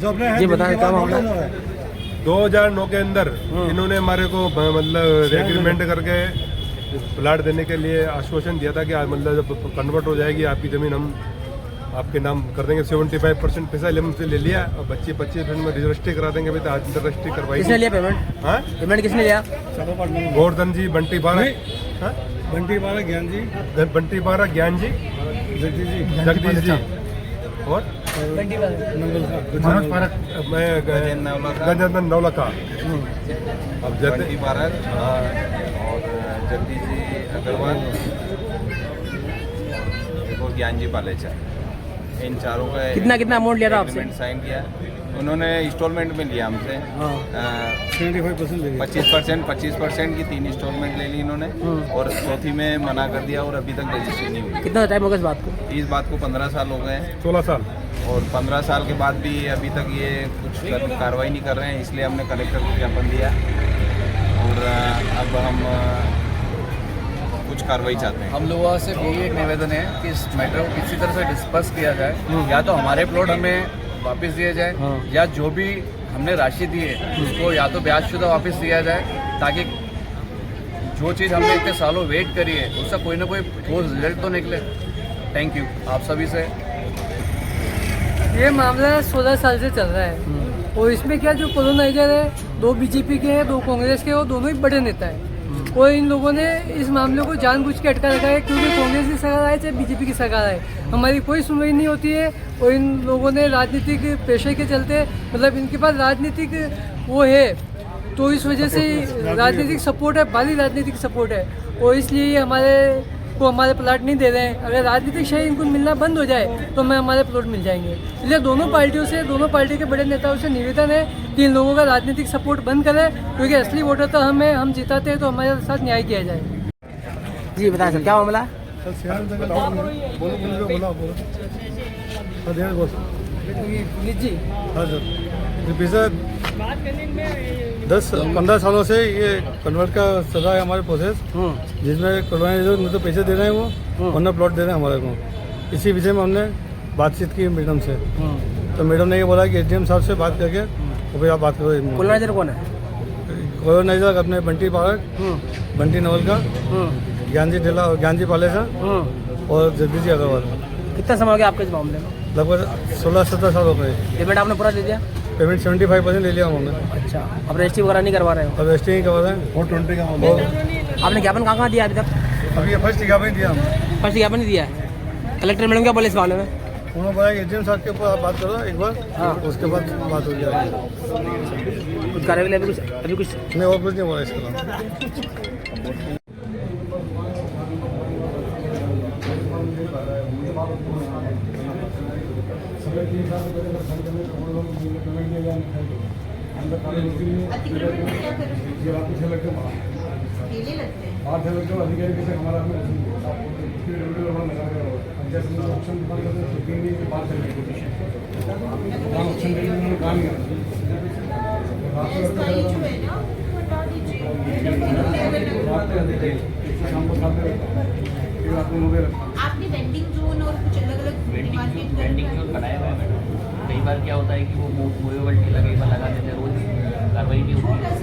जी बताएं क्या मामला है? 2009 के अंदर इन्होंने हमारे को मतलब एग्रीमेंट करके प्लाट देने के लिए आश्वासन दिया था कि मतलब जब कन्वर्ट हो जाएगी आपकी ज़मीन हम आपके नाम कर देंगे। 75% पैसा हमसे ले लिया और 25% में रजिस्ट्री करा देंगे। अभी तो आज रजिस्ट्री करवाई। किसने लिया पेमेंट? हाँ, पेमेंट किसने लिया? गोवर्धन जी, बंटी पारा, ज्ञान जी, बंटी पारा, ज्ञान जी, जगदीश जी और मैं गजेंद्र नौलखा। अब बंटी पारा और जगदीश जी अग्रवाल और ज्ञान जी पालेचा, इन चारों का कितना अमाउंट लिया था आपसे? साइन किया उन्होंने इंस्टॉलमेंट में लिया हमसे। 25% की 3 इंस्टॉलमेंट ले ली इन्होंने और चौथी में मना कर दिया और अभी तक रजिस्ट्री नहीं हुई। कितना टाइम हो गया इस बात को? इस बात को 15 साल हो गए। 16 साल और 15 साल के बाद भी अभी तक ये कुछ कार्रवाई नहीं कर रहे हैं, इसलिए हमने कलेक्टर को ज्ञापन दिया और अब हम कुछ कार्रवाई चाहते हैं। हम लोगों से यही एक निवेदन है कि इस मैटर को किसी तरह से डिस्कस किया जाए, या तो हमारे प्लॉट हमें वापस दिए जाए या जो भी हमने राशि दी है उसको या तो ब्याजशुदा वापस दिया जाए, ताकि जो चीज़ हमने इतने सालों वेट करी है उसका कोई ना कोई ठोस रिजल्ट तो निकले। थैंक यू आप सभी से। ये मामला 16 साल से चल रहा है और इसमें क्या जो कॉलोनाइजर है 2 बीजेपी के हैं 2 कांग्रेस के, वो दोनों ही बड़े नेता हैं और इन लोगों ने इस मामले को जानबूझ के अटका रखा है, क्योंकि कांग्रेस की सरकार आए चाहे बीजेपी की सरकार आए हमारी कोई सुनवाई नहीं होती है। और इन लोगों ने राजनीतिक पेशे के चलते मतलब इनके पास राजनीतिक वो है, तो इस वजह से राजनीतिक सपोर्ट है, भारी राजनीतिक सपोर्ट है और इसलिए ये हमारे प्लाट नहीं दे रहे हैं। अगर राजनीतिक शय इनको मिलना बंद हो जाए तो हमारे प्लॉट मिल जाएंगे। इसलिए दोनों पार्टी के बड़े नेताओं से निवेदन है कि इन लोगों का राजनीतिक सपोर्ट बंद करें, क्योंकि असली वोटर तो हम जिताते हैं तो हमारे साथ न्याय किया जाए। जी बताएं सर क्या मामला है? जी हाँ सर, पिछले 10-15 सालों से ये कन्वर्ट का चल रहा है हमारे प्रोसेस, जिसमें कॉलोनाइजर न तो पैसे दे रहे हैं वो और न प्लॉट दे रहे हैं हमारे को। इसी विषय में हमने बातचीत की मैडम से, तो मैडम ने ये बोला कि एसडीएम साहब से बात करके तो फिर आप बात करो। कॉलोनाइजर कौन है? कॉलोनाइजर अपने बंटी पारक, बंटी नवलखा, ज्ञान जी पालेसा और जगदीश जी अग्रवाल। कितना समय हो गया आपके इस मामले में? लगभग 16-17 साल हो गए। पेमेंट आपने पूरा दे दिया? पेमेंट 75% ले लिया हमने। अच्छा, अब रजिस्ट्री वगैरह नहीं करवा रहे हो? अब रजिस्ट्री नहीं करवा रहे हैं। 420 का आपने ज्ञापन कहाँ दिया अभी तक? अभी ये फर्स्ट ज्ञापन दिया हम। फर्स्ट ज्ञापन नहीं दिया है? कलेक्टर मैडम क्या बोले इस मामले में? उन्होंने बोला कि एसडीएम साहब के ऊपर आप बात करो एक बार, उसके बाद बात हो जाएगी। कुछ कार्रवाई अभी कुछ नहीं, और कुछ नहीं बोला इसके अलावा। अधिकारी के हमारा आपने वेंडिंग जोन और कुछ अलग-अलग वेंडिंग जोन बनाया हुआ है मैडम। कई बार क्या होता है कि वो मूवेबिलिटी लगा देते हैं, रोज कार्रवाई नहीं होती है।